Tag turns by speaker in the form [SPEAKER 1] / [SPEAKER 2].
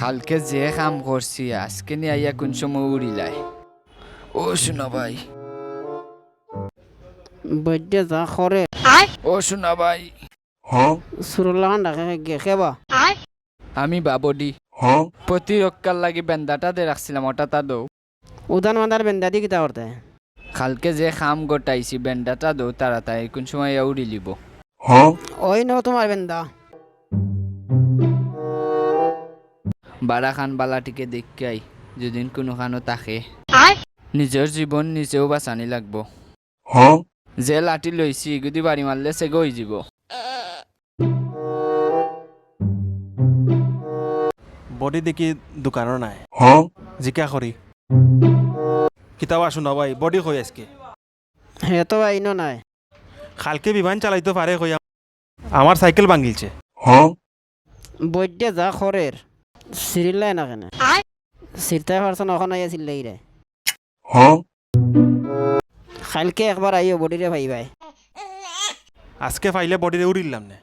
[SPEAKER 1] কালকে যে কাম করছি আজকে নিয়ে আইয়া কোন সময় উড়িলাই। ও শোনা ভাই,
[SPEAKER 2] বৈদ্য যা করে
[SPEAKER 1] ও শোনা ভাই,
[SPEAKER 2] সুরলান ডাকে খেবা
[SPEAKER 1] আমি বাবডি প্রতিরক্ষার লাগি বেন্দাটা দিয়ে রাখছিলাম, ওটা তা দৌ
[SPEAKER 2] উদান মাদার বেন্দা দি কিতা করতে
[SPEAKER 1] কালকে যে খাম গোটাইছি বেন্দাটা দৌ তাড়াতাড়ি কোন সময় আইয়া উড়ি লিব।
[SPEAKER 2] ওই ন তোমার বেন্দা
[SPEAKER 1] বাড়া খান বালাটিকে দেখাই যেদিন কোনো খানো তাকে নিজের জীবন নিজেও বাঁচানি লাগবো। যে লাঠি লইছি যদি বাড়ি মারলে সে গই যাব।
[SPEAKER 3] বডি দেখি দোকানও নাই জিকা করি কিতাব আসুন না ভাই বডি কই আজকে
[SPEAKER 2] হে তো আইন নাই
[SPEAKER 3] কালকে বিমান চালাইতে পারে কই আমার সাইকেল ভাঙিলছে
[SPEAKER 2] বৈদ্য যা খরের সিরিলাই না কেন সিরতাই পারছো না ওখানে সিল্লাই রে কালকে একবার আইও বডিরে ভাই ভাই
[SPEAKER 3] আজকে পাইলে বডিরে উড়িলাম না